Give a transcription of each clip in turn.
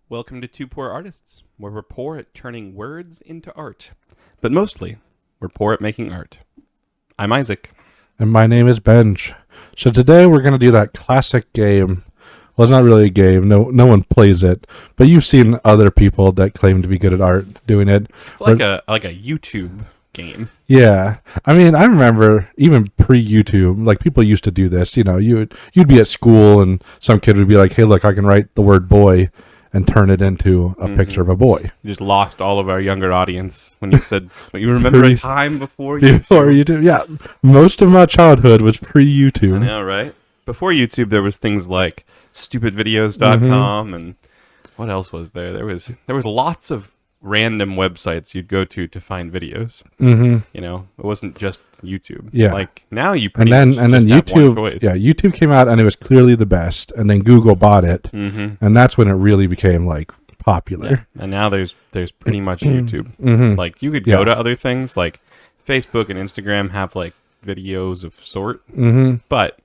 Welcome to Two Poor Artists, where we're poor at turning words into art. But mostly, we're poor at making art. I'm Isaac. And my name is Benj. So today we're going to do that classic game. Well, it's not really a game. No one plays it. But you've seen other people that claim to be good at art doing it. It's like a YouTube game. Yeah. I mean, I remember even pre-YouTube, like people used to do this. You know, you'd be at school and some kid would be like, hey, look, I can write the word boy and turn it into a picture of a boy. You just lost all of our younger audience when you said, you remember a time before YouTube? Before YouTube, yeah. Most of my childhood was pre-YouTube. I know, right? Before YouTube, there was things like stupidvideos.com and what else was there? There was lots of random websites you'd go to find videos. You know, it wasn't just YouTube. Yeah. Like now you pretty much then just have YouTube, one choice. yeah, YouTube came out and it was clearly the best, and then Google bought it, and that's when it really became like popular. Yeah. And now there's pretty much YouTube. Like you could go to other things like Facebook and Instagram have like videos of sort, but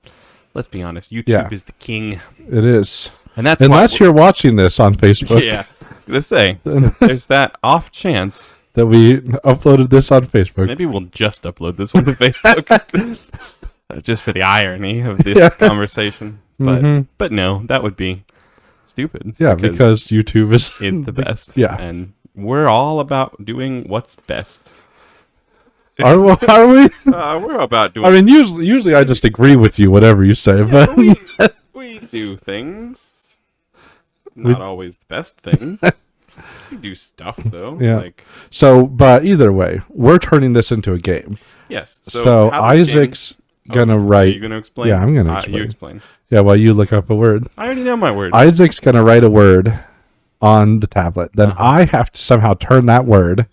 let's be honest, YouTube is the king. It is, and that's unless you're watching this on Facebook. Yeah, I was gonna say there's that off chance that we uploaded this on Facebook. Maybe we'll just upload this one to Facebook, just for the irony of this conversation. But no, that would be stupid. Yeah, because YouTube is the best. Yeah, and we're all about doing what's best. Are we? We're about doing. I mean, usually I just agree with you, whatever you say. Yeah, but we do things. Not always the best things. We do stuff though. Yeah. But either way, we're turning this into a game. Yes. So Isaac's gonna write. Are you gonna explain? Yeah, I'm gonna explain. You explain. Yeah, while you look up a word. I already know my word. Isaac's gonna write a word on the tablet. Then I have to somehow turn that word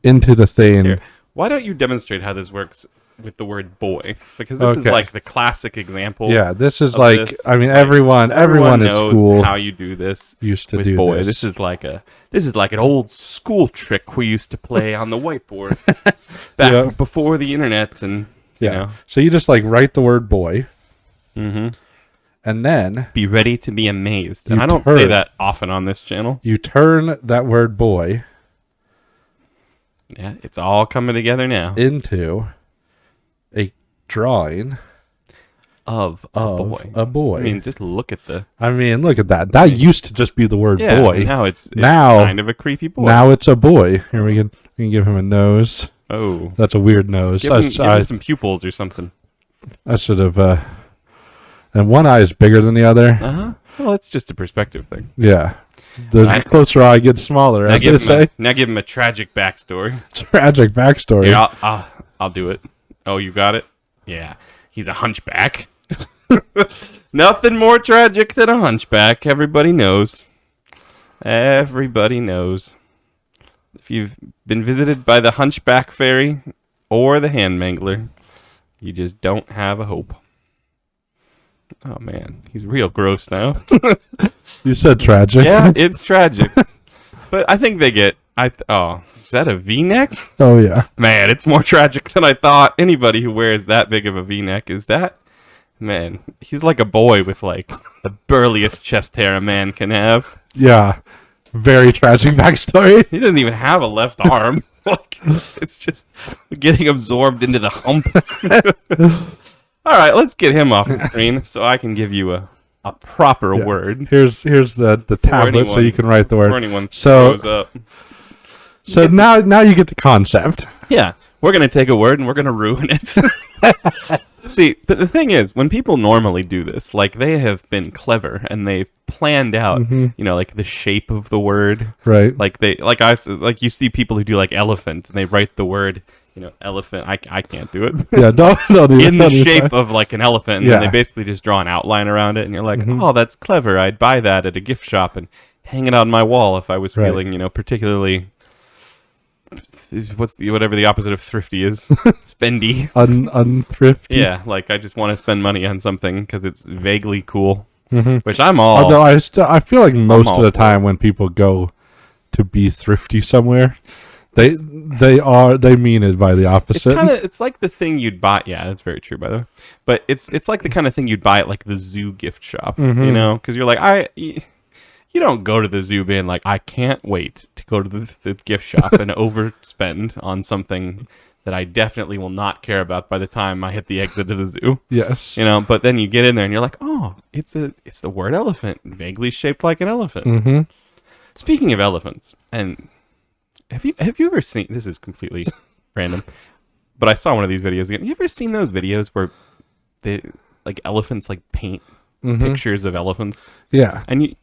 into the thing. Here. Why don't you demonstrate how this works with the word boy? Because this is like the classic example. Yeah, this is like this. I mean, everyone knows at school how you do this. Used to with do boys. this. This is like an old school trick we used to play on the whiteboard back before the internet, and you know. So you just like write the word boy, and then be ready to be amazed. And I don't say that often on this channel. You turn that word boy. Yeah, it's all coming together now. Into a drawing of a boy. I mean, just look at that. That used to just be the word boy. Now it's kind of a creepy boy. Now it's a boy. Here we can give him a nose. Oh, that's a weird nose. Give him some pupils or something. I should have. And one eye is bigger than the other. Well, it's just a perspective thing. Yeah. The closer eye gets smaller, as they say. Now give him a tragic backstory. Tragic backstory. Yeah, I'll do it. Oh, you got it? Yeah. He's a hunchback. Nothing more tragic than a hunchback. Everybody knows. Everybody knows. If you've been visited by the hunchback fairy or the hand mangler, you just don't have a hope. Oh, man. He's real gross now. You said tragic. Yeah, it's tragic. But I think they get... is that a V-neck? Oh, yeah. Man, it's more tragic than I thought. Anybody who wears that big of a V-neck is that... Man, he's like a boy with, like, the burliest chest hair a man can have. Yeah. Very tragic backstory. He doesn't even have a left arm. It's just getting absorbed into the hump. All right, let's get him off the screen so I can give you a proper word. Here's the tablet so you can write the word. Before anyone throws up. So now you get the concept. Yeah, we're going to take a word and we're going to ruin it. See, but the thing is, when people normally do this, like they have been clever and they've planned out, you know, like the shape of the word. Right. Like you see people who do like elephant and they write the word, you know, elephant. I can't do it. Yeah, don't in the shape of like an elephant, and then they basically just draw an outline around it, and you're like, oh, that's clever. I'd buy that at a gift shop and hang it on my wall if I was feeling, you know, particularly. Whatever the opposite of thrifty is? Spendy. Unthrifty. Yeah, like I just want to spend money on something because it's vaguely cool. Which I'm all. Although I feel like most of the time when people go to be thrifty somewhere, they mean it by the opposite. It's like the thing you'd buy. Yeah, that's very true, by the way. But it's like the kind of thing you'd buy at like the zoo gift shop, you know, because you're like, you you don't go to the zoo being like, I can't wait to go to the gift shop and overspend on something that I definitely will not care about by the time I hit the exit of the zoo. Yes. You know, but then you get in there and you're like, oh, it's the word elephant, vaguely shaped like an elephant. Mm-hmm. Speaking of elephants, and have you ever seen, this is completely random, but I saw one of these videos again. You ever seen those videos where they like elephants like paint pictures of elephants? Yeah. And you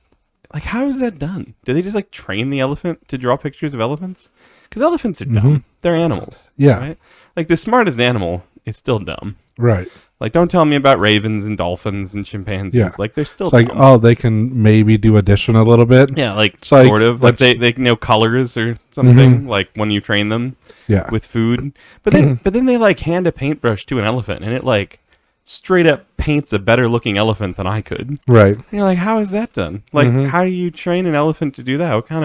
like, how is that done? Do they just like train the elephant to draw pictures of elephants? Because elephants are dumb. They're animals. Yeah. Right? Like the smartest animal is still dumb. Right. Like, don't tell me about ravens and dolphins and chimpanzees. Yeah. Like, they're still It's like, dumb. oh, they can maybe do addition a little bit. Yeah, like, It's like, sort of. Like, they know colors or something, like, when you train them Yeah. with food. But then they, like, hand a paintbrush to an elephant, and it, like, straight up paints a better looking elephant than I could. Right. And you're like, how is that done? Like, how do you train an elephant to do that? What kind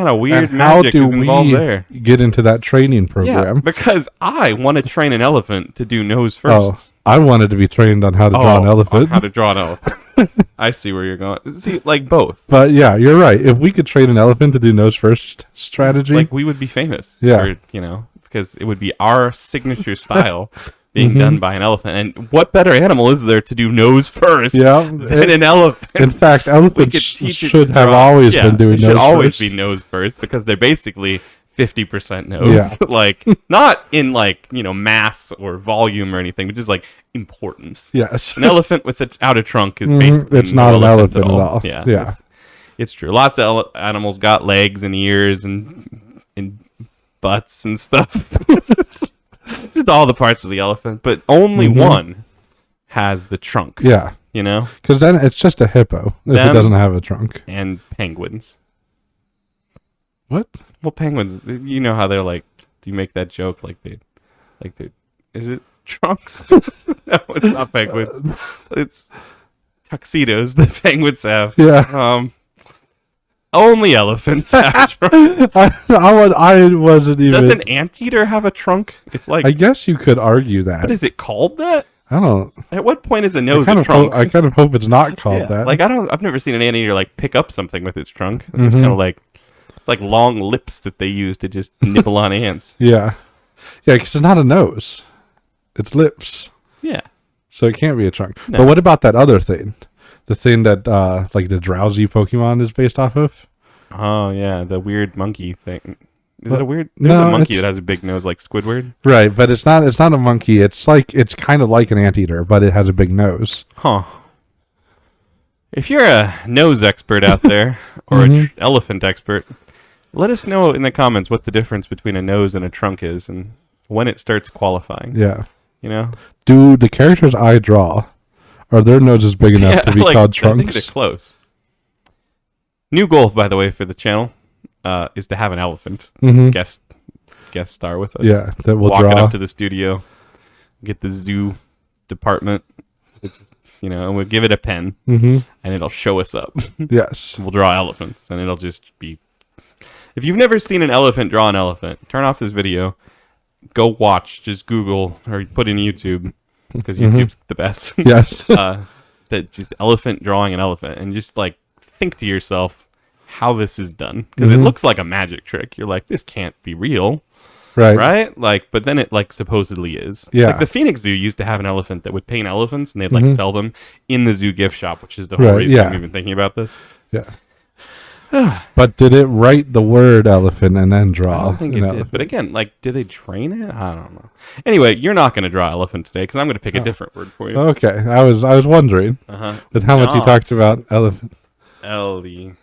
of weird And how magic do is involved we there? get into that training Yeah, program? because I want to train an elephant to do nose first. Oh, I wanted to be trained on how to draw an on elephant. how to draw an elephant. I see where you're going. See, like both. But yeah, you're right. If we could train an elephant to do nose first strategy, Like we would be famous. Yeah. For, you know, because it would be our signature style being done by an elephant. And what better animal is there to do nose first yeah. than an elephant? In fact, elephants teach it should to have draw. always Yeah, been doing it should nose always first. be nose first because they're basically 50% nose. Yeah. Like not in like, you know, mass or volume or anything, but just like importance. Yes. An elephant without a trunk is basically It's not no an elephant at at all. Yeah, Yeah. it's true. Lots of animals got legs and ears and butts and stuff. Just all the parts of the elephant, but only one has the trunk. Yeah. You know, Because then it's just a hippo if it Them- doesn't have a trunk. and penguins. What? Well, penguins. You know how they're like. Do you make that joke like they? Is it trunks? No, it's not penguins. It's tuxedos that penguins have. Yeah. Only elephants have trunks. I wasn't even. Does an anteater have a trunk? It's like. I guess you could argue that. But is it called that? I don't. At what point is a I nose kind a of trunk? I kind of hope it's not called Yeah, that. like I've never seen an anteater like pick up something with its trunk. It's kind of like it's like long lips that they use to just nibble on ants. Yeah. Yeah, because it's not a nose. It's lips. Yeah. So it can't be a trunk. No. But what about that other thing? The thing that like the drowsy Pokemon is based off of? Oh yeah, the weird monkey thing. Is it a weird? No, There's a monkey it's- that has a big nose like Squidward. Right, but it's not a monkey. It's kind of like an anteater, but it has a big nose. Huh. If you're a nose expert out there or an elephant expert, let us know in the comments what the difference between a nose and a trunk is and when it starts qualifying. Yeah. You know? Do the characters I draw, are their noses big enough to be like, called I think they're trunks? close. New goal, by the way, for the channel is to have an elephant guest star with us. Yeah, that will Walk it draw. up to the studio, get the zoo department, and we'll give it a pen, and it'll show us up. Yes. We'll draw elephants, and it'll just be... If you've never seen an elephant draw an elephant, turn off this video, go watch, just Google, or put in YouTube, because YouTube's the best. Yes. That just elephant drawing an elephant, and just, like, think to yourself how this is done. Because it looks like a magic trick. You're like, this can't be real. Right? Like, but then it, like, supposedly is. Yeah. Like, the Phoenix Zoo used to have an elephant that would paint elephants, and they'd, like, sell them in the zoo gift shop, which is the whole reason I'm even thinking about this. Yeah. But did it write the word elephant and then draw? I don't think an it elephant? did. But again, like, did they train it? I don't know. Anyway, you're not going to draw elephant today, because I'm going to pick a different word for you. Okay. I was wondering with how much you talked about elephant. L-E.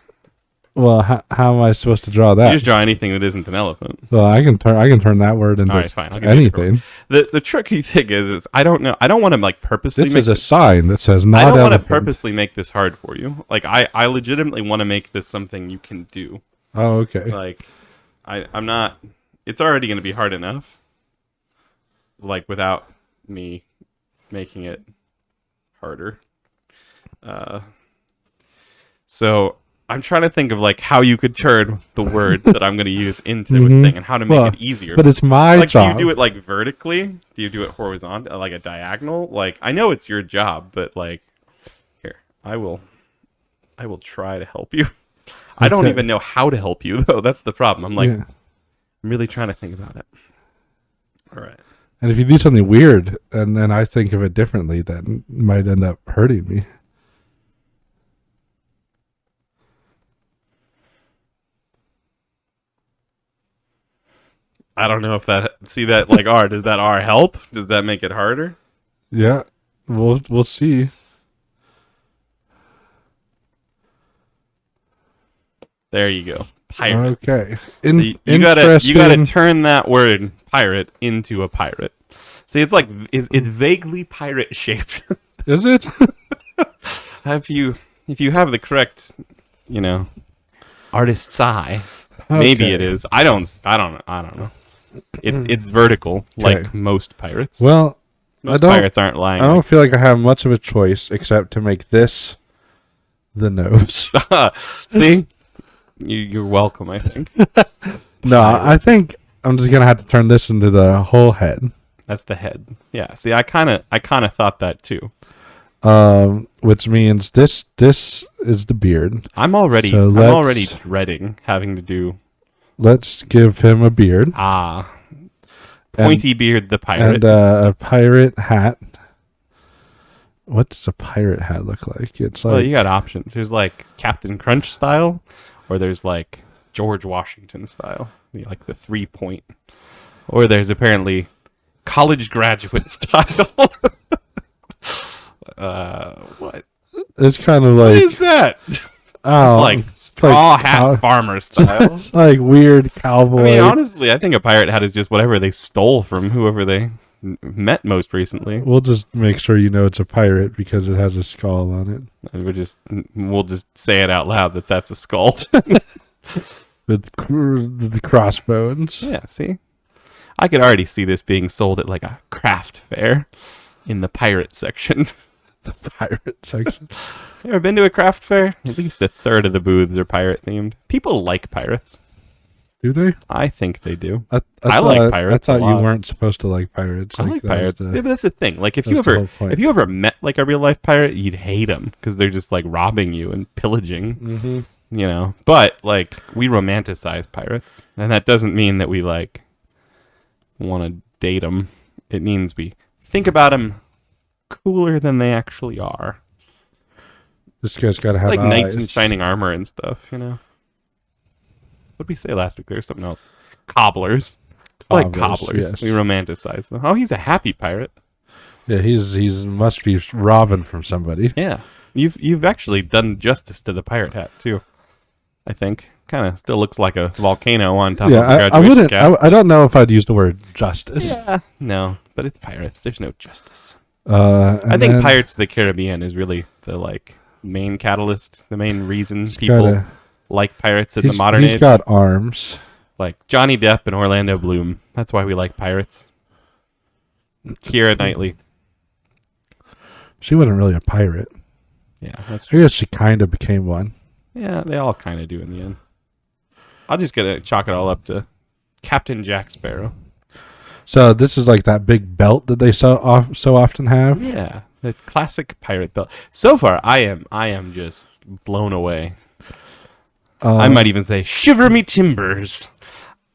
Well, how am I supposed to draw that? You just draw anything that isn't an elephant. Well, I can turn that word into All right, fine. I'll give you a different anything. The tricky thing is I don't know. I don't want to like purposely This make is a sign that says not I don't want to elephant. purposely make this hard for you. Like I legitimately want to make this something you can do. Oh, okay. Like I'm not. It's already going to be hard enough. Like without me making it harder. So I'm trying to think of like how you could turn the word that I'm going to use into a thing and how to make it easier. But it's my Like, job. do you do it like vertically? Do you do it horizontal, like a diagonal? Like, I know it's your job, but like, here, I I will try to help you. I don't even know how to help you, though. That's the problem. I'm like, I'm really trying to think about it. All right. And if you do something weird and then I think of it differently, that might end up hurting me. I don't know if that... See that, like, R. Does that R help? Does that make it harder? Yeah. We'll see. There you go. Pirate. Okay. So you gotta turn that word pirate into a pirate. See, it's like it's vaguely pirate shaped. Is it? If you have the correct, artist's eye, maybe it is. I don't know. It's vertical like most pirates. Well, most pirates aren't lying. I don't feel like I have much of a choice except to make this the nose. See? You're welcome, I think. No, I think I'm just gonna have to turn this into the whole head. That's the head. Yeah. See, I kind of thought that too. Which means this is the beard. I'm already dreading having to do. Let's give him a beard. Pointy beard, the pirate, and a pirate hat. What does a pirate hat look like? It's like, well, you got options. There's like Captain Crunch style. Or there's like George Washington style, like the 3-point. Or there's apparently college graduate style. What? It's kind of like... What is that? Oh, it's like straw hat farmer style. It's like weird cowboy. I mean, honestly, I think a pirate hat is just whatever they stole from whoever they met most recently. We'll just make sure you know it's a pirate because it has a skull on it. And we'll just say it out loud that that's a skull. With the crossbones. Yeah, see? I could already see this being sold at like a craft fair in the pirate section. The pirate section. You ever been to a craft fair? At least a third of the booths are pirate themed. People like pirates. Do they? I think they do. I like pirates. I thought you weren't supposed to like pirates. I like pirates. Yeah, but that's the thing. Like, if you ever met like a real life pirate, you'd hate them because they're just like robbing you and pillaging. Mm-hmm. But like, we romanticize pirates, and that doesn't mean that we like want to date them. It means we think about them cooler than they actually are. This guy's got to have like eyes. knights in shining armor and stuff. What did we say last week? There's something else. Cobblers. It's like cobblers. Yes. We romanticize them. Oh, he's a happy pirate. Yeah, he's must be robbing from somebody. Yeah. You've actually done justice to the pirate hat too. I think. Kind of still looks like a volcano on top of a graduation cap. I don't know if I'd use the word justice. Yeah. No, but it's pirates. There's no justice. I think Pirates of the Caribbean is really the like main catalyst, the main reason people like pirates in the modern age. He's got arms. Like Johnny Depp and Orlando Bloom. That's why we like pirates. Keira Knightley. She wasn't really a pirate. Yeah, that's true. I guess she kind of became one. Yeah, they all kind of do in the end. I'll just chalk it all up to Captain Jack Sparrow. So this is like that big belt that they so often have. Yeah, the classic pirate belt. So far, I am just blown away. I might even say, shiver me timbers.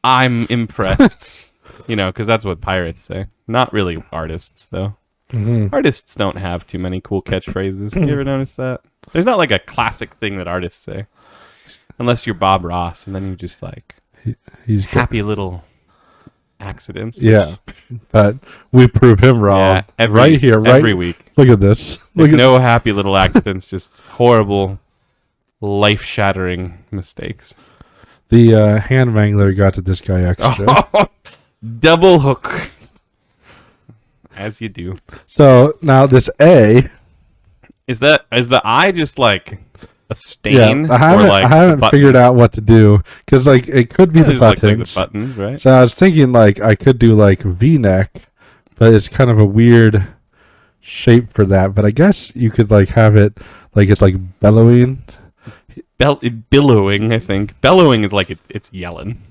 I'm impressed. Because that's what pirates say. Not really artists, though. Mm-hmm. Artists don't have too many cool catchphrases. You ever notice that? There's not like a classic thing that artists say. Unless you're Bob Ross, and then you just like, he's happy little accidents. Yeah, but we prove him wrong every week. Look at this. There's no happy little accidents, just horrible, life-shattering mistakes. The hand mangler got to this guy extra. Double hook. As you do. So now this A. Is the eye just like a stain? Yeah, I haven't figured out what to do because like it could be the buttons. Like the buttons, right? So I was thinking like I could do like V-neck, but it's kind of a weird shape for that. But I guess you could like have it like it's like bellowing. Billowing, I think. Bellowing is like it's yelling.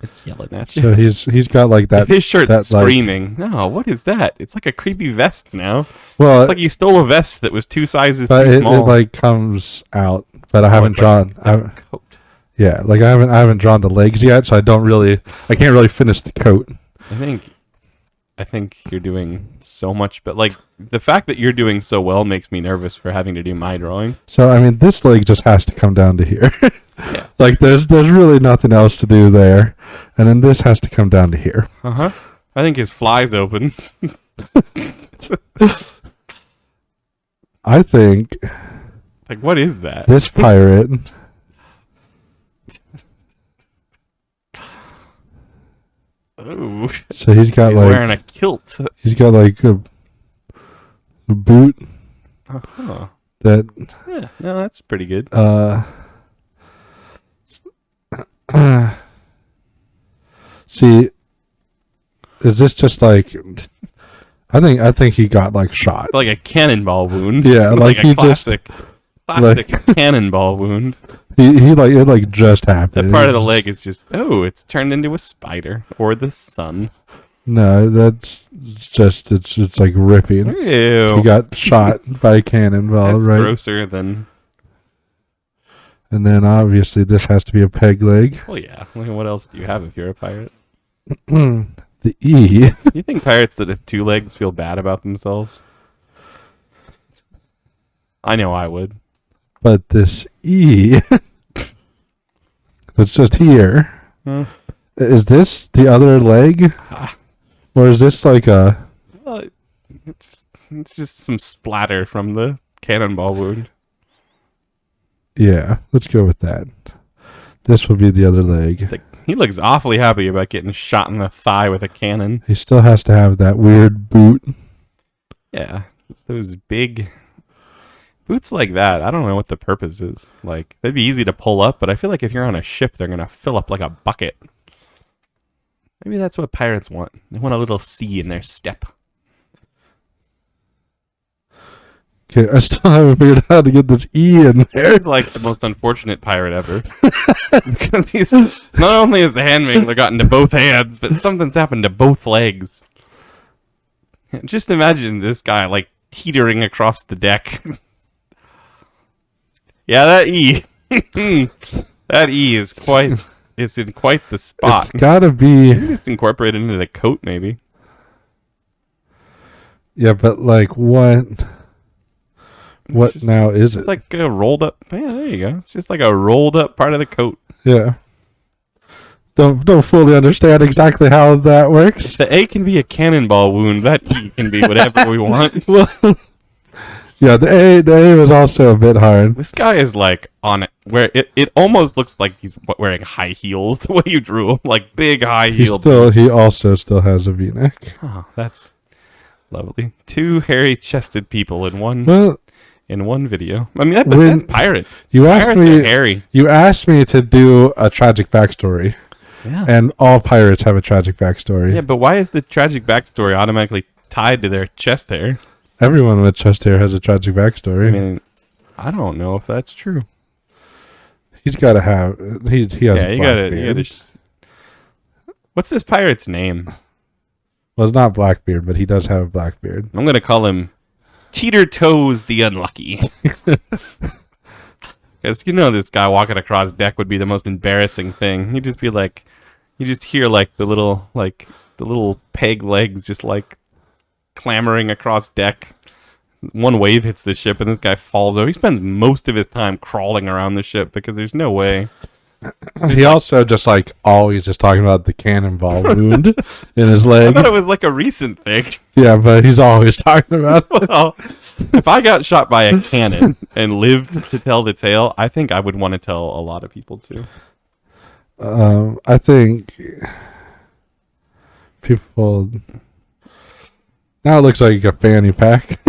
It's yelling at you. So he's got like that. If his shirt's screaming. No, what is that? It's like a creepy vest now. Well, it's like you stole a vest that was 2 sizes too small. It like comes out. but I haven't it's drawn. Like, it's a coat. Yeah, like I haven't drawn the legs yet, so I can't really finish the coat. I think you're doing so much, but like the fact that you're doing so well makes me nervous for having to do my drawing. So I mean, this leg just has to come down to here. Yeah. Like there's really nothing else to do there, and then this has to come down to here. I think his fly's open. I think Like, what is that? this pirate. Oh, So he's got he's like wearing a kilt. he's got like a boot that Yeah, no, that's pretty good. See, is this just like? I think he got like shot. Like a cannonball wound. Yeah, like a he classic cannonball wound. He like it like just That happened. part of the leg is just it's turned into a spider or the sun. No, it's like ripping. Ew. He got shot by a cannonball, That's right? grosser than. And then obviously this has to be a peg leg. Well, yeah. I mean, what else do you have if you're a pirate? The E. You think pirates that have two legs feel bad about themselves? I know I would. But this E that's just here. Is this the other leg? Or is this like a... Well, it's just some splatter from the cannonball wound. Yeah, let's go with that. This will be the other leg. He looks awfully happy about getting shot in the thigh with a cannon. He still has to have that weird boot. Yeah, those big boots like that. I don't know what the purpose is. Like, they'd be easy to pull up, but I feel like if you're on a ship, they're going to fill up like a bucket. Maybe that's what pirates want. They want a little C in their step. Okay, I still haven't figured out how to get this E in there. He's like the most unfortunate pirate ever. Because he's not only is the hand wrangler gotten to both hands, but something's happened to both legs. Just imagine this guy like teetering across the deck. Yeah, that E. That E is it's in quite the spot. It's gotta be... Just incorporate it into the coat, maybe. Yeah, but like what now is it? It's like a rolled up. Yeah, there you go. It's just like a rolled up part of the coat. Yeah. Don't fully understand exactly how that works. If the A can be a cannonball wound, that E can be whatever we want. Well, yeah, the A was also a bit hard. This guy is like on it, where it almost looks like he's wearing high heels the way you drew him, like big high heeled. He also still has a V-neck. Oh, that's lovely. Two hairy chested people in one video. I mean, that's pirates. Pirates are hairy. You asked me to do a tragic backstory. Yeah. And all pirates have a tragic backstory. Yeah, but why is the tragic backstory automatically tied to their chest hair? Everyone with chest hair has a tragic backstory. I mean, I don't know if that's true. He's got to have. He has. Yeah, you gotta. What's this pirate's name? Well, it's not Blackbeard, but he does have a black beard. I'm gonna call him Teeter Toes the Unlucky. Because this guy walking across deck would be the most embarrassing thing. He'd just be like, you just hear like the little peg legs just like clambering across deck. One wave hits the ship and this guy falls over. He spends most of his time crawling around the ship because there's no way. He also just like always just talking about the cannonball wound in his leg. I thought it was like a recent thing. Yeah, but he's always talking about it. Well, if I got shot by a cannon and lived to tell the tale, I think I would want to tell a lot of people too. I think people... Now it looks like a fanny pack.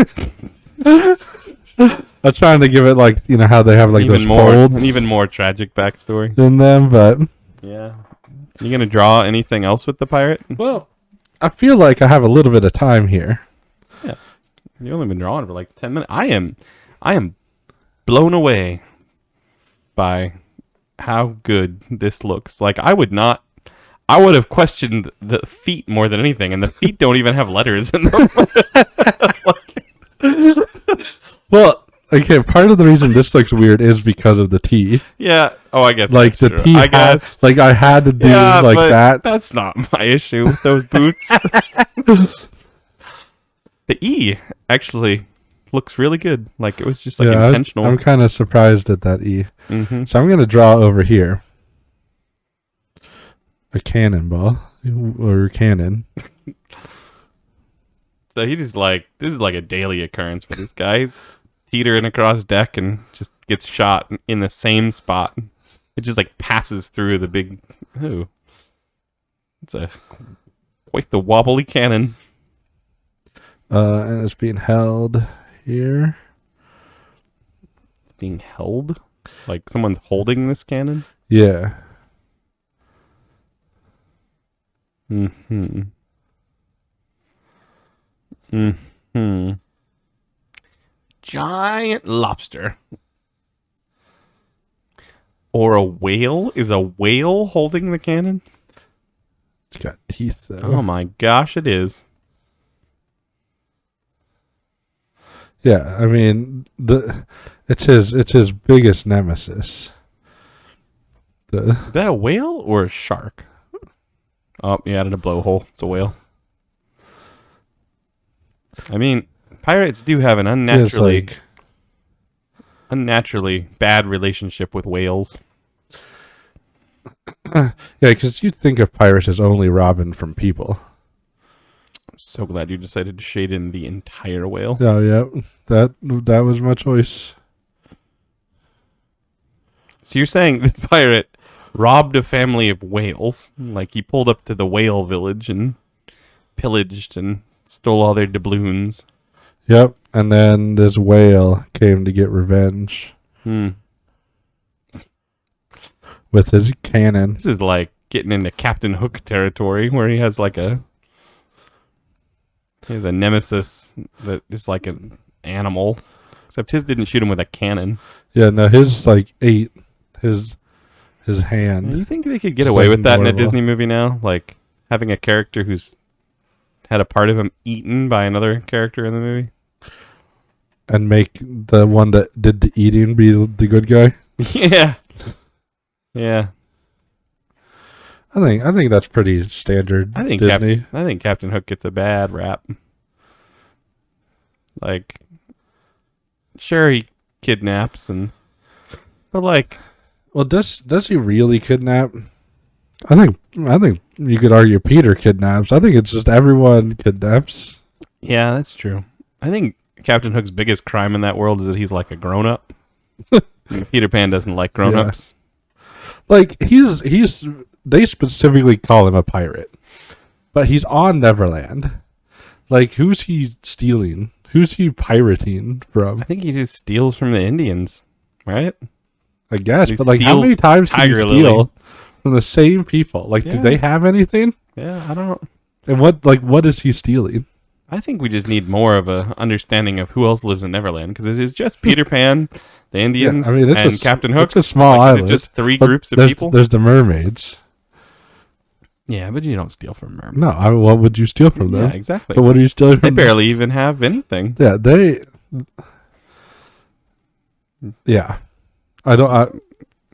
I'm trying to give it like, how they have like those folds. An even more tragic backstory in them, but... Yeah. You going to draw anything else with the pirate? Well, I feel like I have a little bit of time here. Yeah. You've only been drawing for like 10 minutes. I am blown away by how good this looks. Like, I would have questioned the feet more than anything, and the feet don't even have letters in them. Well, Okay, part of the reason this looks weird is because of the T. Yeah. Oh, I guess Like that's the true. T I had, guess. like I had to do Yeah, like but that. that's not my issue with those boots. The E actually looks really good. Like it was just like Yeah, intentional. I'm kind of surprised at that E. Mm-hmm. So I'm gonna draw over here a cannonball or cannon. So he just like this is like a daily occurrence for this guy. He's teetering across deck and just gets shot in the same spot. It just like passes through the big. Ooh, it's a quite the wobbly cannon. And it's being held here. Being held, like someone's holding this cannon. Yeah. Hmm. Hmm. Giant lobster. Or a whale? Is a whale holding the cannon? It's got teeth though. Oh my gosh, it is. Yeah, I mean it's his biggest nemesis. Is that a whale or a shark? Oh, you added a blowhole. It's a whale. I mean, pirates do have an unnaturally bad relationship with whales. Yeah, because you'd think of pirates as only robbing from people. I'm so glad you decided to shade in the entire whale. Oh yeah, that was my choice. So you're saying this pirate robbed a family of whales? Like he pulled up to the whale village and pillaged and stole all their doubloons. Yep, and then this whale came to get revenge with his cannon. This is like getting into Captain Hook territory where he has a nemesis that is like an animal. Except his didn't shoot him with a cannon. Yeah, no, his like ate his hand. Do you think they could get away with that in a adorable. Disney movie now? Like having a character who's had a part of him eaten by another character in the movie? And make the one that did the eating be the good guy. Yeah. Yeah. I think that's pretty standard. I think Disney. I think Captain Hook gets a bad rap. Like, sure he kidnaps but like, Well, does he really kidnap? I think you could argue Peter kidnaps. I think it's just everyone kidnaps. yeah, that's true. I think Captain Hook's biggest crime in that world is that he's like a grown up. Peter Pan doesn't like grown ups. Like they specifically call him a pirate, but he's on Neverland. Like, who's he stealing? Who's he pirating from? I think he just steals from the Indians, right? I guess, He but like, how steals many times can Tiger you Lily. steal from the same people? Like, Yeah. do they have anything? Yeah, I don't. And what is he stealing? I think we just need more of a understanding of who else lives in Neverland because it is just Peter Pan, the Indians, I mean, it's and a, Captain Hook. It's a small Like, is it island. just three But groups of there's, people. There's the mermaids. Yeah, but you don't steal from mermaids. No, what would you steal from them? Yeah, exactly. But what are you stealing They from? barely even have anything. Yeah, Yeah, I don't.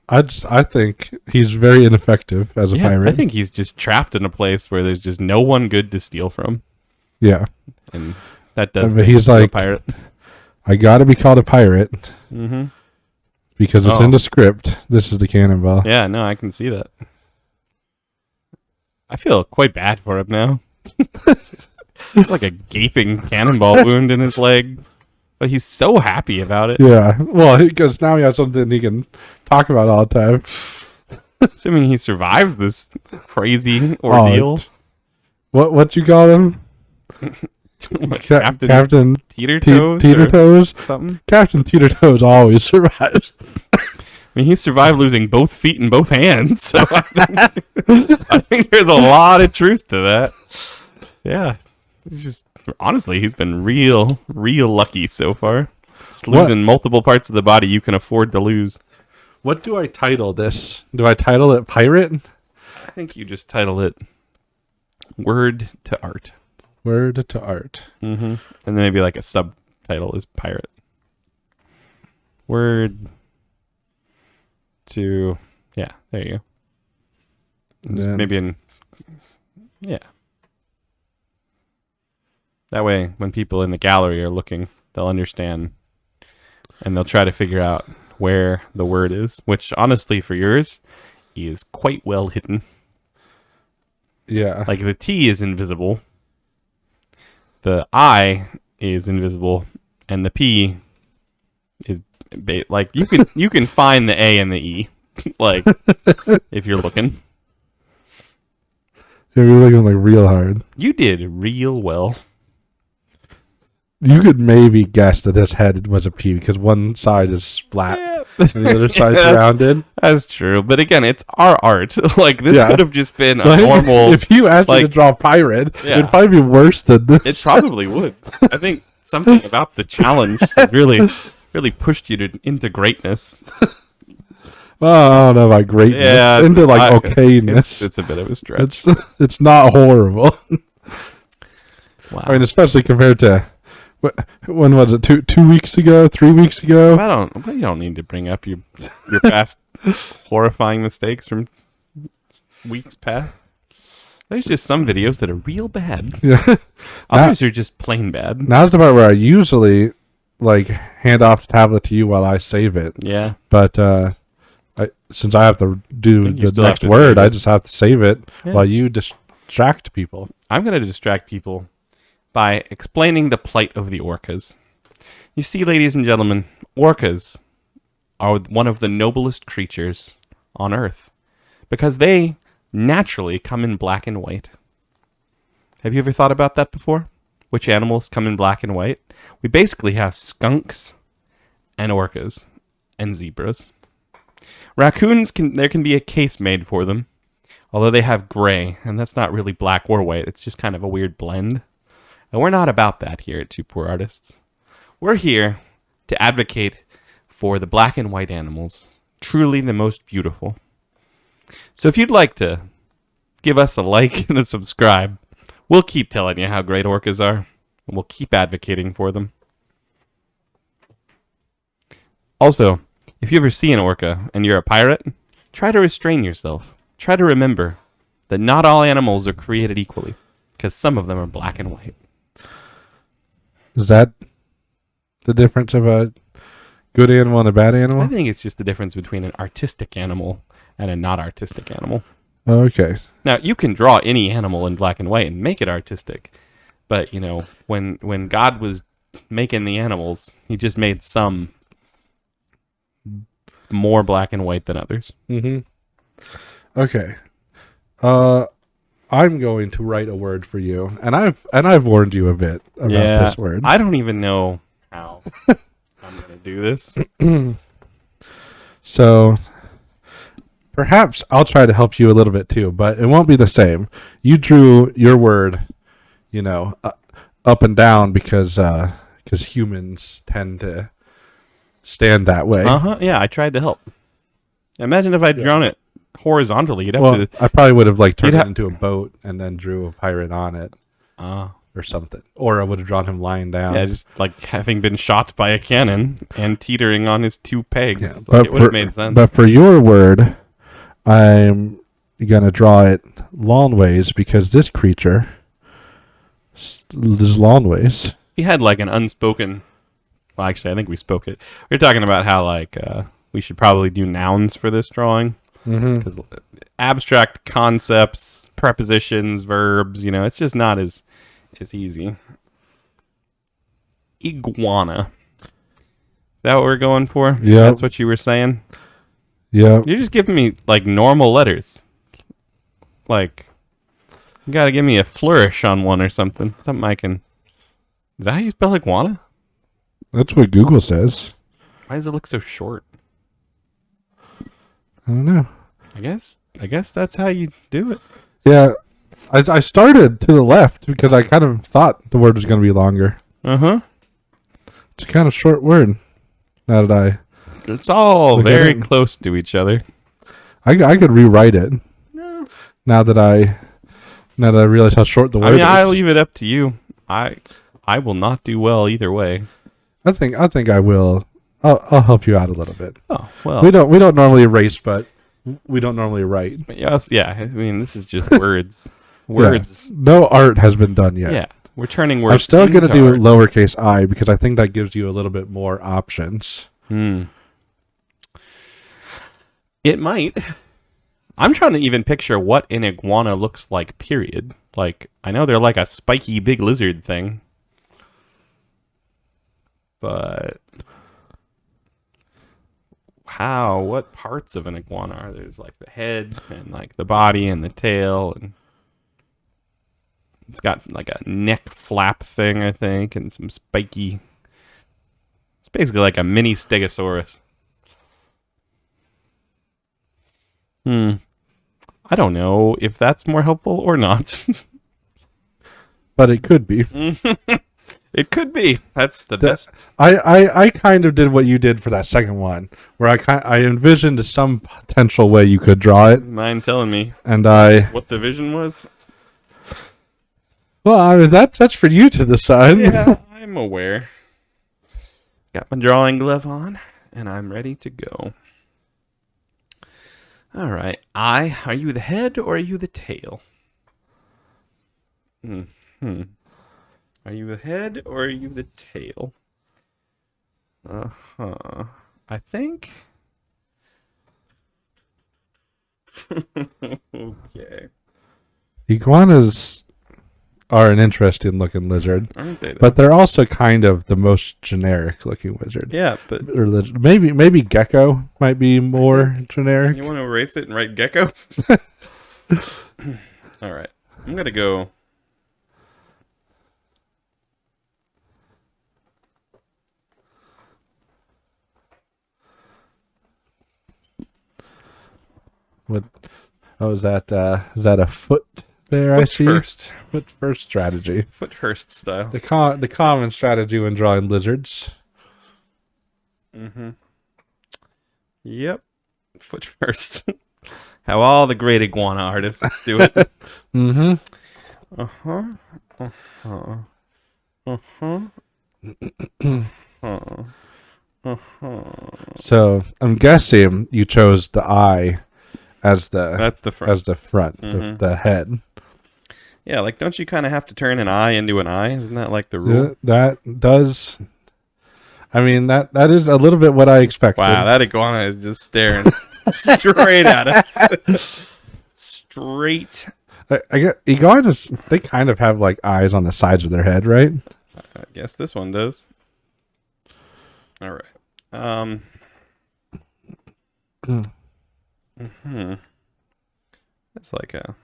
I think he's very ineffective as a pirate. I think he's just trapped in a place where there's just no one good to steal from, Yeah, and that does. But make he's him a like- pirate. I got to be called a pirate Mm-hmm. because it's Oh. in the script. This is the cannonball. Yeah, no, I can see that. I feel quite bad for him now. It's like a gaping cannonball wound in his leg, but he's so happy about it. Yeah, well, because now he has something he can talk about all the time. Assuming he survives this crazy ordeal. What you call him? What, Captain Teeter Toes Teeter or Toes. something? Captain Teeter Toes always survives. I mean, he survived losing both feet and both hands. So I think there's a lot of truth to that. Yeah. He's just, honestly, he's been real lucky so far. Just losing multiple parts of the body you can afford to lose. What do I title this? Do I title it Pirate? I think you just title it Word to Art. Word to Art. Mm-hmm. And then maybe like a subtitle is Pirate. Word to, yeah, there you go. Just Then- maybe yeah. That way, when people in the gallery are looking, they'll understand, and they'll try to figure out where the word is, which honestly, for yours, is quite well hidden. Yeah. Like the T is invisible, the I is invisible, and the P is like you can find the A and the E, like if you're looking. You're looking like real hard. You did real well. You could maybe guess that this head was a P because one side is flat and the other side's Yeah, rounded. That's true, but again, it's our art. Like this Yeah. could have just been a Like, normal. If you asked me to like- draw a pirate, Yeah. it'd probably be worse than this. It probably would. I think something about the challenge has really pushed you into greatness. Well, I don't know about greatness. Yeah, Into like okayness. It's a bit of a stretch. It's not horrible. Wow. I mean, especially compared to when was it? 2 weeks ago? 3 weeks ago? You don't need to bring up your past horrifying mistakes from weeks past. There's just some videos that are real bad. Yeah. Others are just plain bad. Now's the part where I usually like hand off the tablet to you while I save it. Yeah. But since I have to do think you the still have next to word, save I it. just have to save it Yeah. while you distract people. I'm going to distract people by explaining the plight of the orcas. You see, ladies and gentlemen, orcas are one of the noblest creatures on Earth because they naturally come in black and white. Have you ever thought about that before? Which animals come in black and white? We basically have skunks and orcas and zebras. Raccoons, there can be a case made for them, although they have gray, and that's not really black or white. It's just kind of a weird blend. And we're not about that here at Two Poor Artists. We're here to advocate for the black and white animals, truly the most beautiful. So if you'd like to give us a like and a subscribe, we'll keep telling you how great orcas are, and we'll keep advocating for them. Also, if you ever see an orca and you're a pirate, try to restrain yourself. Try to remember that not all animals are created equally, because some of them are black and white. Is that the difference of a good animal and a bad I animal? think it's just the difference between an artistic animal and a not artistic animal. Oh, okay. Now, you can draw any animal in black and white and make it artistic, but, you know, when God was making the animals, he just made some more black and white than others. Mm-hmm. Okay. I'm going to write a word for you, and I've warned you a bit about this word. I don't even know how I'm going to do this. So perhaps I'll try to help you a little bit too, but it won't be the same. You drew your word, up and down because humans tend to stand that way. Uh-huh. Yeah, I tried to help. Imagine if I'd drawn it horizontally. You'd have Well, to... I probably would have turned You'd it into a boat and then drew a pirate on it or something. Or I would have drawn him lying down. Yeah, just like having been shot by a cannon and teetering on his two pegs. Yeah, Like, it would have made sense. But for your word, I'm gonna draw it long ways because this creature is long ways. We had like an unspoken... Well, actually, I think we spoke it. We were talking about how like we should probably do nouns for this drawing. Mm-hmm. 'Cause abstract concepts, prepositions, verbs, it's just not as easy. Iguana. Is that what we're going for? Yeah. That's what you were saying? Yeah. You're just giving me, like, normal letters. Like, you gotta give me a flourish on one or something. Something I can... Is that how you spell iguana? That's what Google says. Why does it look so short? I don't know. I guess that's how you do it. Yeah. I started to the left because I kind of thought the word was going to be longer. Uh-huh. It's a kind of short word. Now that It's all Look at very it. close to each other. I could rewrite it. No. Now that I realize how short the word I mean, is. I'll leave it up to you. I will not do well either way. I think I will I'll help you out a little bit. Oh, well. We don't normally erase, but we don't normally write. Yes, yeah, I mean, this is just words. Words. Yeah. No art has been done yet. Yeah, we're turning words. I'm still going to do art. lowercase I because I think that gives you a little bit more options. It might. I'm trying to even picture what an iguana looks like, period. Like, I know they're like a spiky big lizard thing. But what parts of an iguana are there? There's like the head and like the body and the tail, and it's got like a neck flap thing, I think, and some spiky. It's basically like a mini stegosaurus. I don't know if that's more helpful or not. But it could be. It could be. That's the best. I kind of did what you did for that second one, where I envisioned some potential way you could draw it. Mind telling me And what the vision was? Well, I mean, that's for you to decide. Yeah, I'm aware. Got my drawing glove on, and I'm ready to go. All right. Are you the head or are you the tail? Are you the head or are you the tail? I think. Okay. Iguanas are an interesting looking lizard, Aren't they? but they're also kind of the most generic looking lizard. Yeah, but Or maybe gecko might be more generic. you want to erase it and write gecko? All right. I'm going to go. What? Oh, is that a foot there? Foot I see. first. Foot first strategy. Foot first style. The common strategy when drawing lizards. Yep. Foot first. How all the great iguana artists do it. So I'm guessing you chose the eye as That's the front. as the front, the head. Yeah, like don't you kind of have to turn an eye into an eye? Isn't that like the rule? Yeah, that does. I mean that is a little bit what I expected. Wow, that iguana is just staring straight at us. Straight. I get iguanas. They kind of have like eyes on the sides of their head, right? I guess this one does. All right. It's like a.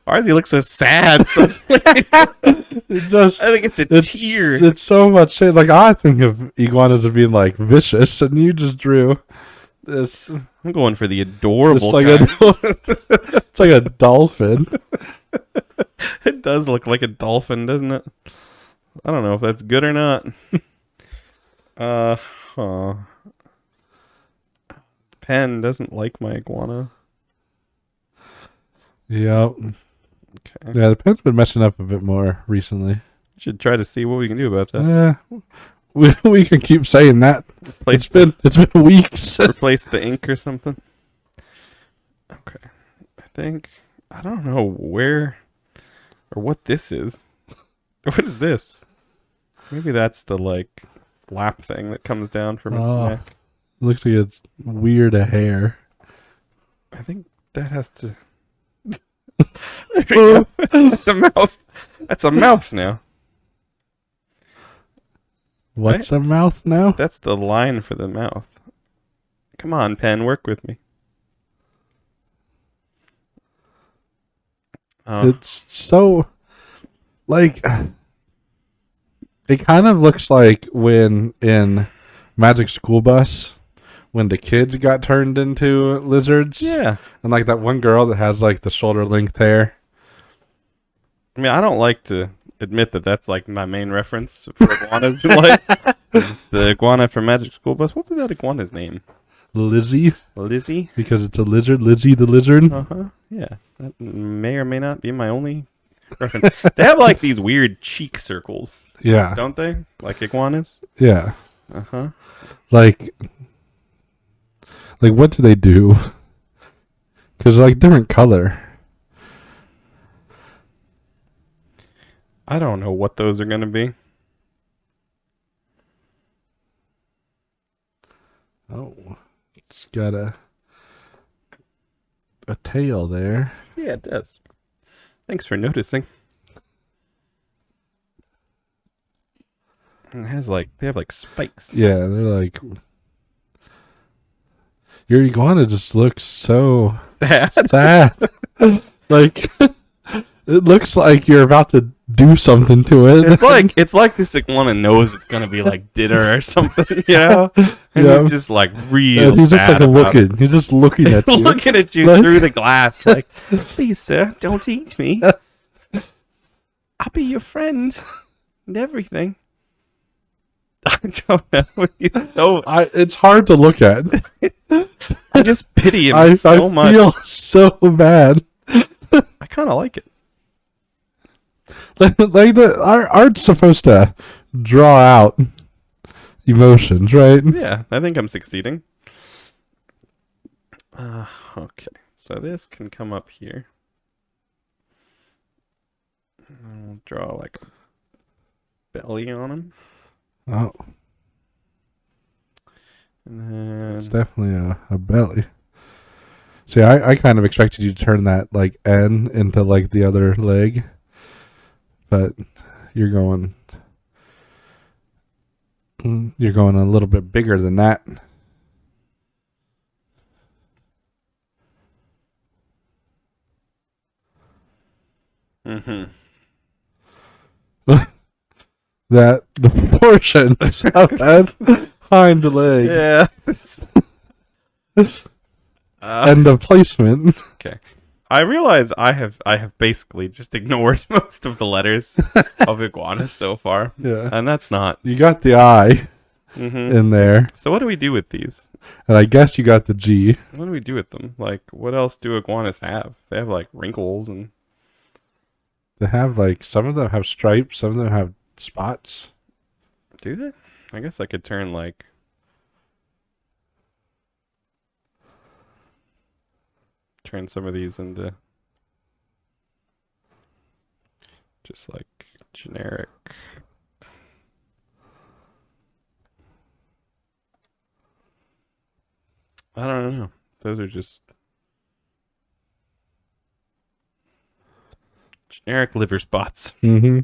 Why does he look so sad? It just, I think it's a tear. It's so much shit. Like I think of iguanas as being like vicious, and you just drew this. I'm going for the adorable It's like kind. it's like a dolphin. It does look like a dolphin, doesn't it? I don't know if that's good or not. Pen doesn't like my iguana. Yep. Okay. Yeah, the pen's been messing up a bit more recently. Should try to see what we can do about that. We can keep saying that. It's been weeks. Replace the ink or something. Okay. I don't know where or what this is. What is this? Maybe that's the like flap thing that comes down from its neck. Looks like it's weird hair. I think that has to. There we go. That's a mouth. That's a mouth now. What's a mouth now? That's the line for the mouth. Come on, pen, work with me. It's so like it kind of looks like when in Magic School Bus when the kids got turned into lizards. Yeah. And like that one girl that has like the shoulder length hair. I mean, I don't like to admit that that's like my main reference for iguanas in life. It's the iguana from Magic School Bus. What was that iguana's name? Lizzie. Lizzie? Because it's a lizard. Lizzie the lizard. Yeah. That may or may not be my only They have like these weird cheek circles, Yeah. don't they? Like iguanas. Yeah. Uh-huh. Like what do they do? Because like different color. I don't know what those are gonna be. Oh, it's got a tail there. Yeah, it does. Thanks for noticing. And it has like they have like spikes. Yeah, they're like your iguana just looks so Bad. sad. Like it looks like you're about to do something to it. It's like this iguana knows it's gonna be like dinner or something, you know? And Yeah. he's just like real he's just sad like about looking. He's just looking at you. looking at you Like- through the glass, like, please, sir, don't eat me. I'll be your friend and everything. I don't know. He's so, It's hard to look at. I just pity him I so much. feel so bad. I kind of like it. Like our art's supposed to draw out emotions, right? Yeah, I think I'm succeeding. Okay, so this can come up here. And we'll draw like a belly on him. Oh, And it's then definitely a belly. See, I kind of expected you to turn that like N into like the other leg, but you're going a little bit bigger than that. mm-hmm. That the proportions of that hind leg Yeah. and the placement. Okay. I realize I have basically just ignored most of the letters of iguanas so far. Yeah, And that's not. you got the I Mm-hmm. in there, So what do we do with these? and I guess you got the G. What do we do with them? Like, what else do iguanas have? They have like wrinkles and They have like some of them have stripes, some of them have spots. do they? I guess I could turn like some of these into just like generic. I don't know. Those are just generic liver spots. Mm-hmm.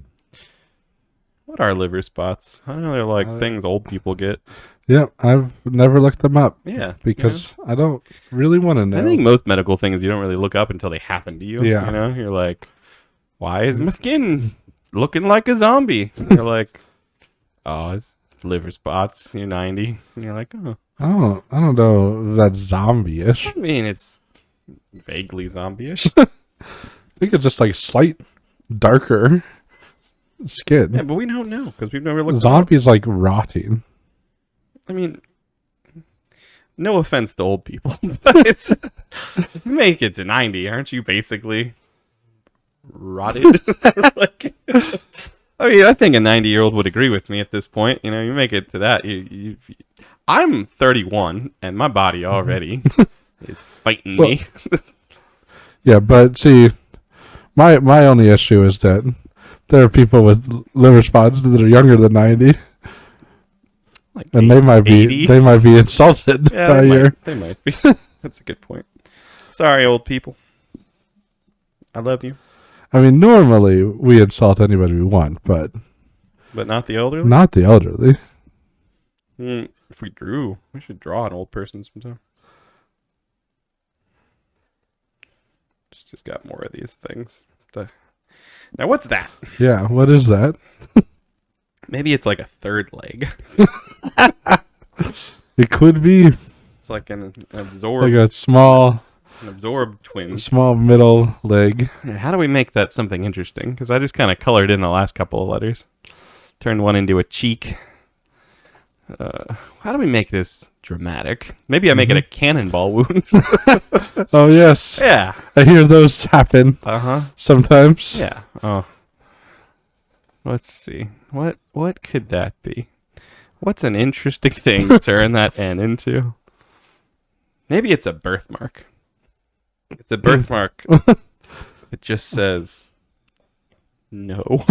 What are liver spots? I know they're like Uh, things old people get. Yeah, I've never looked them up Yeah. because I don't really want to know. I think most medical things you don't really look up until they happen to you. Yeah. You know, you're like, why is my skin looking like a zombie? And you're like, oh, it's liver spots. You're 90. And you're like, oh. I don't know if that's zombie-ish. I mean, it's vaguely zombie-ish. I think it's just like slight darker skin. Yeah, but we don't know because we've never looked it up. Zombie is like rotting. I mean, no offense to old people, but it's if you make it to 90, aren't you basically rotted? Like, I mean, I think a 90-year-old would agree with me at this point. You know, you make it to that. I'm 31, and my body already is fighting me. Yeah, but see, my only issue is that there are people with liver spots that are younger than 90, Like and they might 80? be insulted Yeah, by your. they might be. That's a good point. Sorry, old people. I love you, I mean, normally we insult anybody we want, but but not the elderly. not the elderly. If we drew, we should draw an old person sometime. Just got more of these things. Now, what's that? Yeah, what is that? Maybe it's like a third leg. It could be It's like an absorbed, like a small twin. middle leg. Yeah, how do we make that something interesting? Because I just kind of colored in the last couple of letters. Turned one into a cheek. How do we make this dramatic? Maybe I make it a cannonball wound. Oh yes, Yeah. I hear those happen Uh-huh. sometimes. Yeah. Oh. Let's see. What could that be? What's an interesting thing to turn that N into? Maybe it's a birthmark. It's a birthmark that just says no.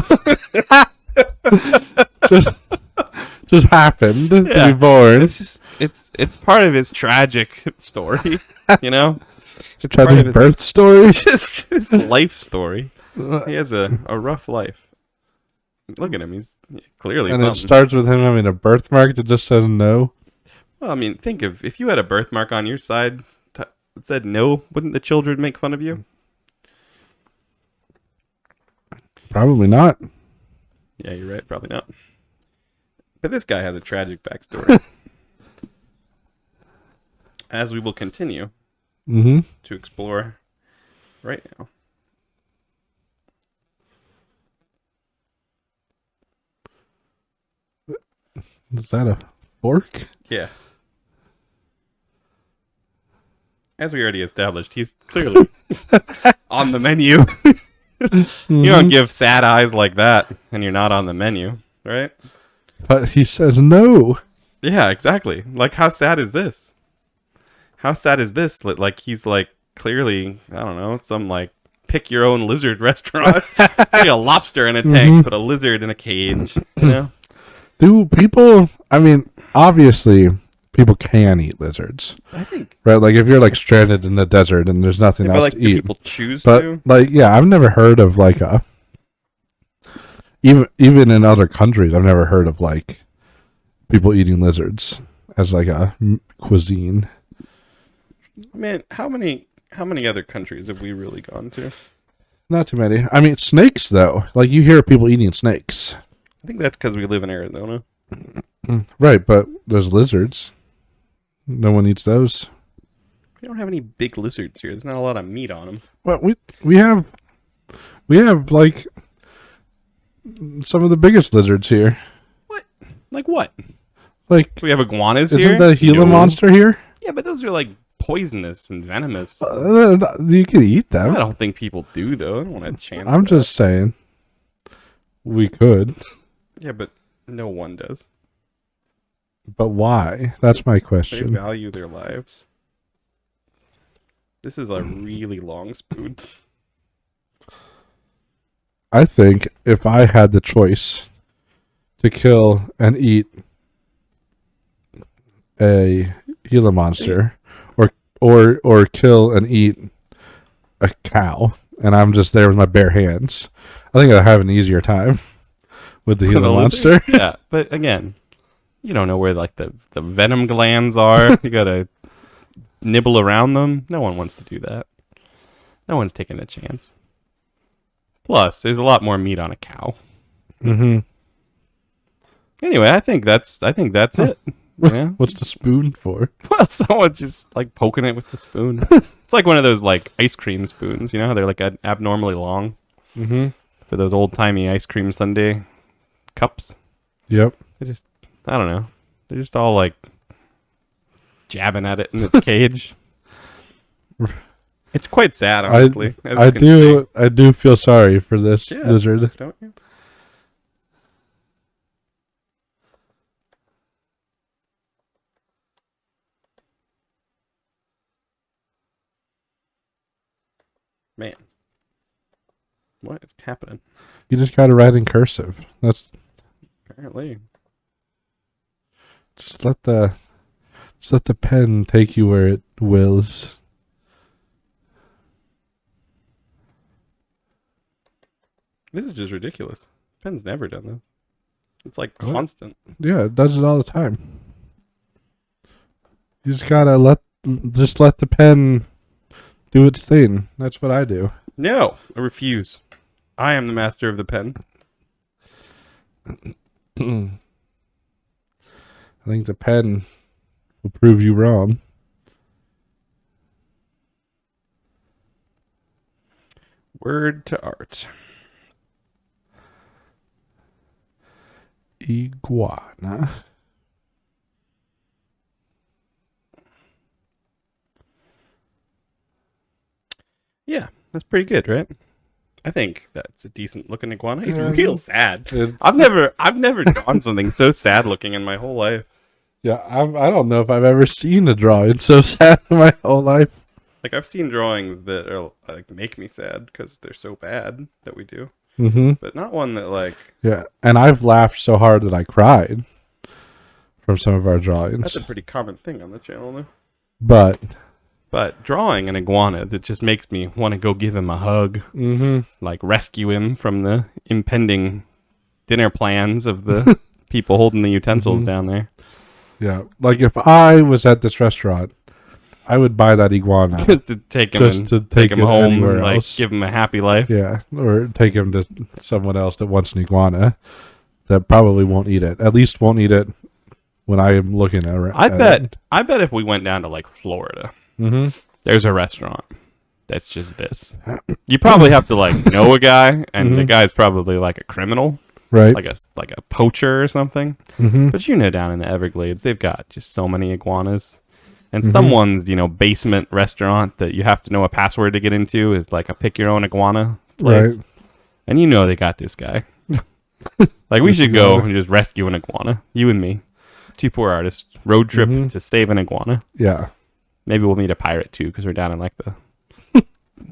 just happened to Yeah. be born. It's just it's part of his tragic story, you know? It's part Tragic of birth story. It's just his life story. He has a rough life. Look at him. He's clearly And something. it starts with him having a birthmark that just says no. Well, I mean, think of if you had a birthmark on your side that said no, wouldn't the children make fun of you? Probably not. Yeah, you're right. Probably not. But this guy has a tragic backstory. As we will continue Mm-hmm. to explore right now. Is that a fork? Yeah. As we already established, he's clearly on the menu. You don't give sad eyes like that and you're not on the menu, right? But he says no. Yeah, exactly. Like, how sad is this? How sad is this? Like, he's like clearly, I don't know, some like pick your own lizard restaurant. Like a lobster in a tank, put a lizard in a cage, you know? Do people, I mean, obviously, people can eat lizards. I think. Right? Like, if you're, like, stranded in the desert and there's nothing Yeah, but else like, to do eat. people choose But, to? like, yeah, I've never heard of, like, even in other countries, I've never heard of, like, people eating lizards as, like, a cuisine. Man, how many other countries have we really gone to? Not too many. I mean, snakes, though. Like, you hear of people eating snakes. I think that's because we live in Arizona. Right, but there's lizards. No one eats those. We don't have any big lizards here. There's not a lot of meat on them. Well, we have like some of the biggest lizards here. What? Like what? Like, Do we have iguanas here? isn't the Gila No. monster here? Yeah, but those are like poisonous and venomous. You can eat them. I don't think people do, though. I don't want a chance. I'm of that. just saying. We could, Yeah, but no one does. but why? That's my They question. value their lives. This is a really long spoon. I think if I had the choice to kill and eat a Gila monster, or kill and eat a cow, and I'm just there with my bare hands, I think I'd have an easier time with the Gila The monster. lizard? Yeah, but again, you don't know where like the venom glands are. You gotta nibble around them. No one wants to do that. No one's taking a chance. Plus, there's a lot more meat on a cow. Mm-hmm. Anyway, I think that's it. Yeah. What's the spoon for? Well, someone's just like poking it with the spoon. It's like one of those like ice cream spoons, you know? They're like abnormally long Mm-hmm. for those old timey ice cream sundae cups. Yep. They just, I don't know. They're just all like jabbing at it in its cage. It's quite sad, honestly. as you can see. I do feel sorry for this Yeah. lizard. Don't you? Man. What is happening? You just gotta write in cursive. That's Apparently. just let the pen take you where it wills. This is just ridiculous. Pen's never done this. It's like What? constant. Yeah, it does it all the time. You just gotta let the pen do its thing. That's what I do. No, I refuse. I am the master of the pen. I think the pen will prove you wrong. Word to art. Iguana. That's pretty good, right? I think that's a decent looking iguana. He's Yeah. real sad. It's- I've never drawn something so sad looking in my whole life. Yeah, I don't know if I've ever seen a drawing so sad in my whole life. Like I've seen drawings that are like make me sad because they're so bad that we do, Mm-hmm. but not one that like Yeah, and I've laughed so hard that I cried from some of our drawings. that's a pretty common thing on the channel now. But Drawing an iguana that just makes me want to go give him a hug, like rescue him from the impending dinner plans of the people holding the utensils down there. yeah, like if I was at this restaurant, I would buy that iguana. Just to take him Just and to take him it home anywhere and like else. give him a happy life. Yeah, or take him to someone else that wants an iguana that probably won't eat it. At least won't eat it when I am looking at it. I bet if we went down to like Florida, Mm-hmm. there's a restaurant that's just this. You probably have to like know a guy, and the guy's probably like a criminal, Right. like a poacher or something. Mm-hmm. But you know, down in the Everglades, they've got just so many iguanas. And someone's, basement restaurant that you have to know a password to get into is like a pick your own iguana place. Right. And you know they got this guy. Like we should go and just rescue an iguana. You and me. Two poor artists. Road trip to save an iguana. Yeah. Maybe we'll meet a pirate too, because we're down in like the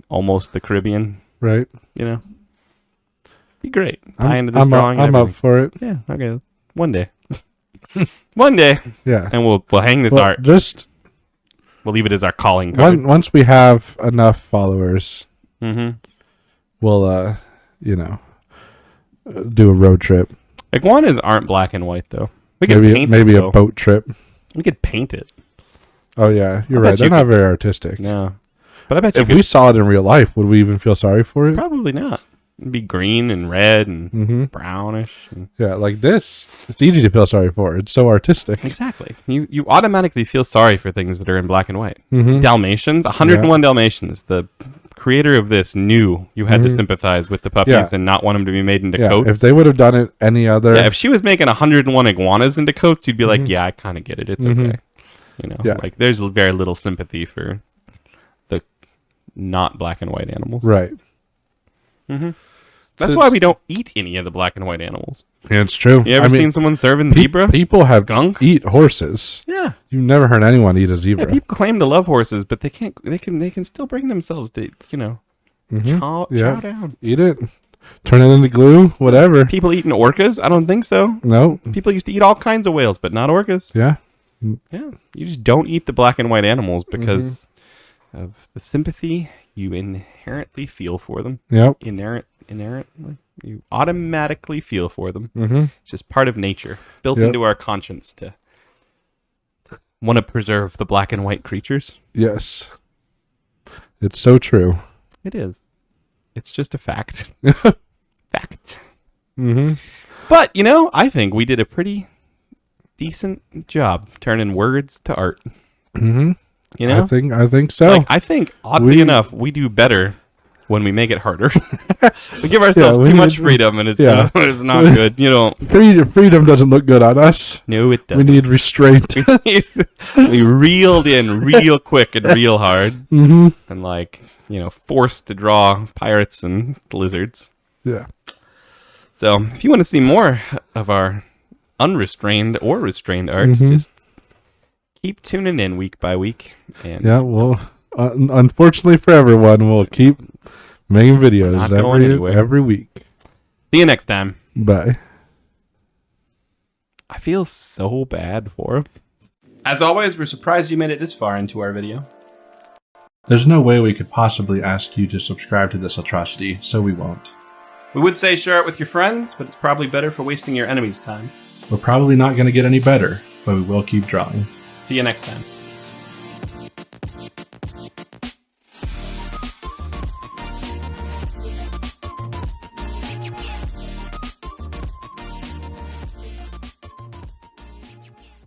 almost the Caribbean, Right. Be great. Tie into this I'm drawing. up, and I'm up for it. everything. Yeah, okay. One day. One day. Yeah. And we'll hang this Well, art. just We'll leave it as our calling card. once we have enough followers, Mm-hmm. we'll do a road trip. Iguanas aren't black and white though. We could paint Maybe it, a though. boat trip. We could paint it. Oh yeah, you're I right. bet They're you not very artistic. No. But I bet you If could we saw it in real life, would we even feel sorry for it? probably not. It'd be green and red and Mm-hmm. brownish. And... Yeah, like this. It's easy to feel sorry for. It's so artistic. Exactly. You automatically feel sorry for things that are in black and white. Mm-hmm. Dalmatians, 101 Dalmatians. The creator of this knew you had to sympathize with the puppies Yeah. and not want them to be made into Yeah, coats. if they would have done it any other, Yeah, if she was making 101 iguanas into coats, you'd be like, yeah, I kind of get it. It's okay. Yeah. Like there's very little sympathy for the not black and white animals. right? That's why we don't eat any of the black and white animals. Yeah, it's true. You ever seen someone serving zebra? People have Skunk? eat horses. Yeah. You've never heard anyone eat a Yeah, zebra. people claim to love horses, but they can't. They can still bring themselves to chow down. Eat it, turn it into glue, whatever. People eating orcas? I don't think so. No. People used to eat all kinds of whales, but not orcas. Yeah. Yeah, you just don't eat the black and white animals because of the sympathy you inherently feel for them. Yep. Inherently, you automatically feel for them. Mm-hmm. It's just part of nature, built Yep. into our conscience to want to preserve the black and white creatures. Yes. It's so true. It is. It's just a fact. Fact. Mm-hmm. But, I think we did a pretty decent job turning words to art. Mm-hmm. I think so. Like, I think, oddly enough, we do better when we make it harder. We give ourselves too much freedom, and it's not good. Freedom doesn't look good on us. No, it We doesn't. need restraint. We reeled in real quick and real hard, Mm-hmm. and forced to draw pirates and lizards. Yeah. So, if you want to see more of our unrestrained or restrained art, just keep tuning in week by week. And Yeah, well, unfortunately for everyone, we'll keep making videos not going anywhere. every week. See you next time. Bye. I feel so bad for him. As always, we're surprised you made it this far into our video. There's no way we could possibly ask you to subscribe to this atrocity, so we won't. We would say share it with your friends, but it's probably better for wasting your enemy's time. We're probably not going to get any better, but we will keep drawing. See you next time.